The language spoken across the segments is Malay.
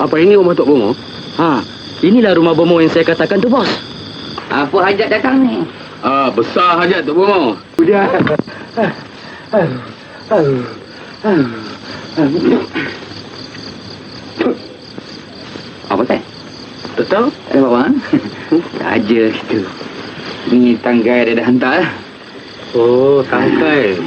Apa ini rumah Tok Bomo? Inilah rumah bomo yang saya katakan tu, bos. Apa hajat datang ni? Besar hajat Tok Bomo. Sudah. Apa teh? Tak tahu? Ada bawang? Saja gitu. Ni tanggai dia dah hantar. Oh, tangkai.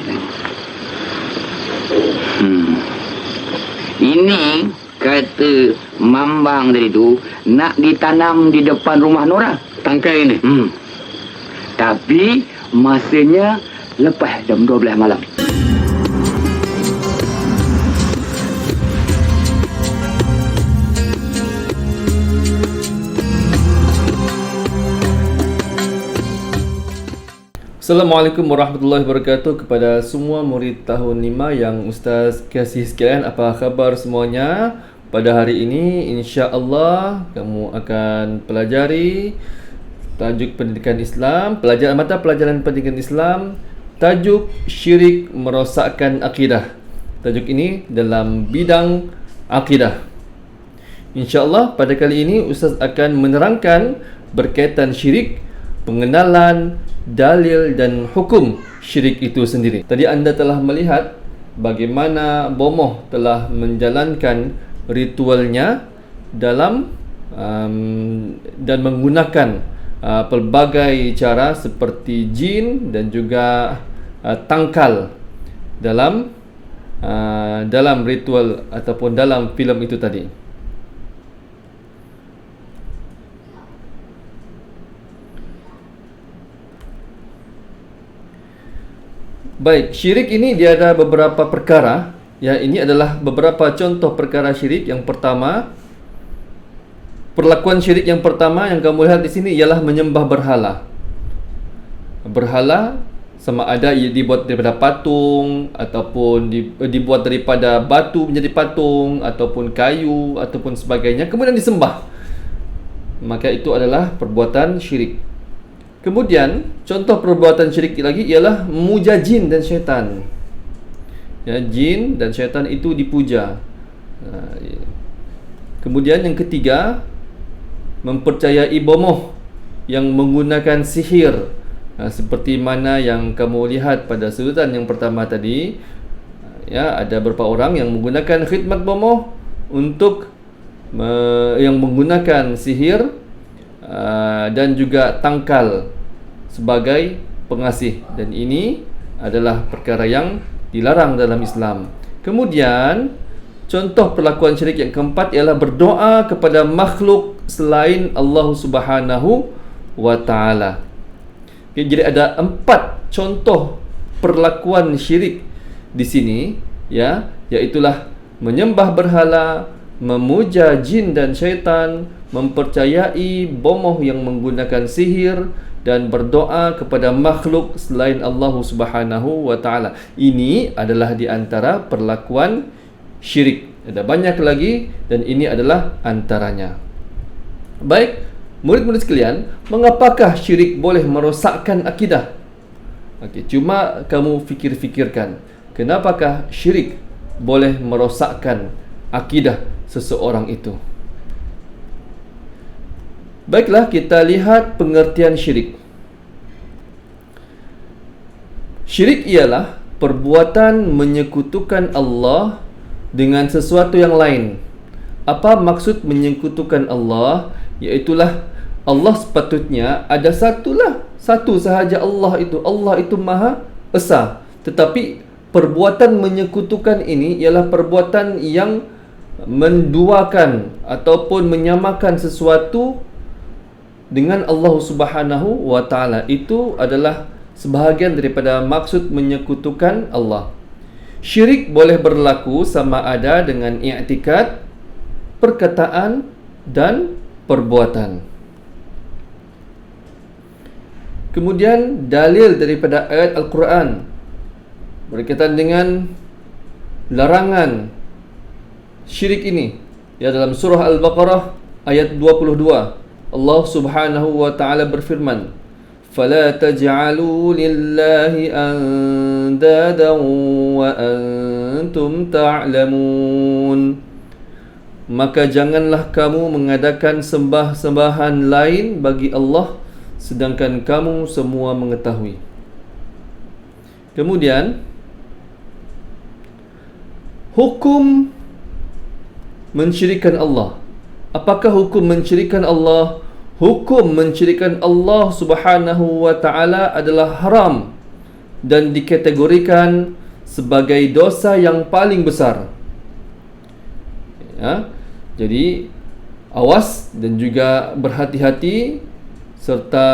Ini kata Mambang tadi tu nak ditanam di depan rumah Nora. Tangkai ini? Tapi masanya lepas jam 12 malam. Assalamualaikum warahmatullahi wabarakatuh kepada semua murid tahun 5 yang Ustaz kasih sekalian. Apa khabar semuanya? Pada hari ini insya-Allah kamu akan pelajari tajuk pendidikan Islam, mata pelajaran pendidikan Islam, tajuk syirik merosakkan akidah. Tajuk ini dalam bidang akidah. Insya-Allah pada kali ini Ustaz akan menerangkan berkaitan syirik, pengenalan, dalil dan hukum syirik itu sendiri. Tadi anda telah melihat bagaimana bomoh telah menjalankan ritualnya dalam dan menggunakan pelbagai cara seperti jin dan juga tangkal dalam ritual ataupun dalam filem itu tadi. Baik, syirik ini dia ada beberapa perkara. Ya, ini adalah beberapa contoh perkara syirik. Yang pertama, perlakuan syirik yang pertama yang kamu lihat di sini ialah menyembah berhala. Berhala sama ada ia dibuat daripada patung ataupun dibuat daripada batu menjadi patung ataupun kayu ataupun sebagainya, kemudian disembah. Maka itu adalah perbuatan syirik. Kemudian contoh perbuatan syirik lagi ialah memuja jin dan syaitan. Ya, jin dan syaitan itu dipuja. Kemudian yang ketiga, mempercayai bomoh yang menggunakan sihir. Seperti mana yang kamu lihat pada sudutan yang pertama tadi. Ya, ada beberapa orang yang menggunakan khidmat bomoh untuk yang menggunakan sihir dan juga tangkal sebagai pengasih, dan ini adalah perkara yang dilarang dalam Islam. Kemudian contoh perlakuan syirik yang keempat ialah berdoa kepada makhluk selain Allah Subhanahu wa taala. Jadi ada 4 contoh perlakuan syirik di sini, ya, iaitulah menyembah berhala, memuja jin dan syaitan, mempercayai bomoh yang menggunakan sihir, dan berdoa kepada makhluk selain Allah Subhanahu wa taala. Ini adalah di antara perlakuan syirik. Ada banyak lagi dan ini adalah antaranya. Baik, murid-murid sekalian, mengapakah syirik boleh merosakkan akidah? Okey, cuma kamu fikir-fikirkan, kenapakah syirik boleh merosakkan akidah seseorang itu? Baiklah, kita lihat pengertian syirik. Syirik ialah perbuatan menyekutukan Allah dengan sesuatu yang lain. Apa maksud menyekutukan Allah? Iaitulah Allah sepatutnya ada satu sahaja Allah itu. Allah itu Maha Esa. Tetapi perbuatan menyekutukan ini ialah perbuatan yang menduakan ataupun menyamakan sesuatu dengan Allah Subhanahu wa taala. Itu adalah sebahagian daripada maksud menyekutukan Allah. Syirik boleh berlaku sama ada dengan i'tikad, perkataan dan perbuatan. Kemudian dalil daripada ayat Al-Quran berkaitan dengan larangan syirik ini, ya, dalam surah Al-Baqarah ayat 22. Allah Subhanahu wa taala berfirman, "Fala taj'alu lillahi andadan wa antum ta'lamun." maka janganlah kamu mengadakan sembah-sembahan lain bagi Allah sedangkan kamu semua mengetahui. Kemudian hukum mensyirikkan Allah. Apakah hukum mensyirikkan Allah? Hukum mensyirikkan Allah Subhanahu wa taala adalah haram dan dikategorikan sebagai dosa yang paling besar. Ya, jadi awas dan juga berhati-hati serta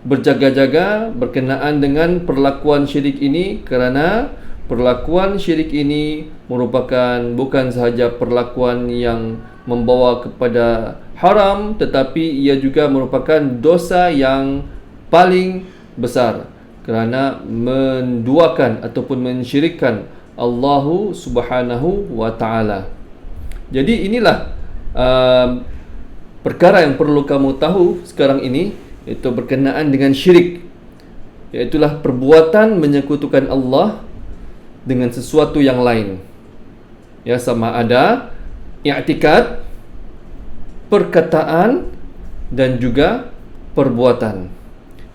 berjaga-jaga berkenaan dengan perlakuan syirik ini, kerana perlakuan syirik ini merupakan bukan sahaja perlakuan yang membawa kepada haram, tetapi ia juga merupakan dosa yang paling besar kerana menduakan ataupun mensyirikkan Allah Subhanahu wa taala. Jadi inilah perkara yang perlu kamu tahu sekarang ini, iaitu berkenaan dengan syirik, iaitulah perbuatan menyekutukan Allah dengan sesuatu yang lain. Ya, sama ada i'tikad, perkataan dan juga perbuatan.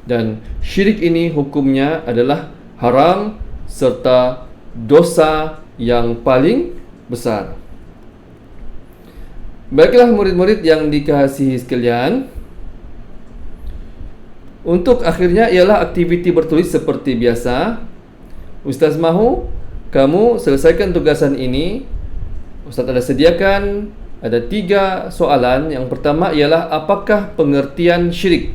Dan syirik ini hukumnya adalah haram serta dosa yang paling besar. Baiklah murid-murid yang dikasihi sekalian, untuk akhirnya ialah aktiviti bertulis seperti biasa. Ustaz mahu kamu selesaikan tugasan ini. Ustaz ada sediakan ada 3 soalan. Yang pertama ialah apakah pengertian syirik?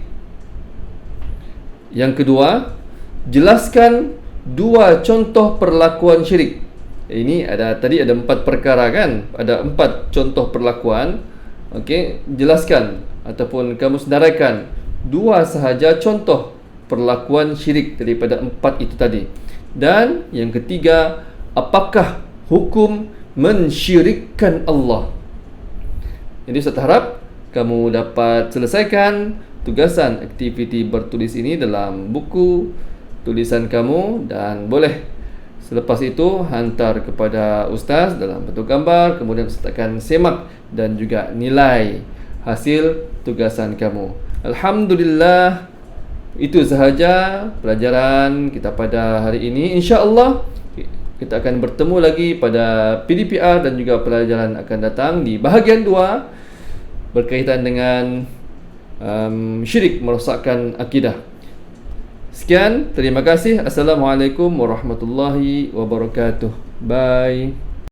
Yang kedua, jelaskan 2 contoh perlakuan syirik. Ini tadi ada 4 perkara kan? Ada 4 contoh perlakuan. Okey, jelaskan ataupun kamu senaraikan 2 sahaja contoh perlakuan syirik daripada 4 itu tadi. Dan yang ketiga, apakah hukum mensyirikkan Allah? Jadi saya harap kamu dapat selesaikan tugasan aktiviti bertulis ini dalam buku tulisan kamu, dan boleh selepas itu hantar kepada Ustaz dalam bentuk gambar. Kemudian Ustaz akan semak dan juga nilai hasil tugasan kamu. Alhamdulillah, itu sahaja pelajaran kita pada hari ini. InsyaAllah kita akan bertemu lagi pada PDPR dan juga pelajaran akan datang di bahagian 2 berkaitan dengan syirik merosakkan akidah. Sekian, terima kasih. Assalamualaikum warahmatullahi wabarakatuh. Bye.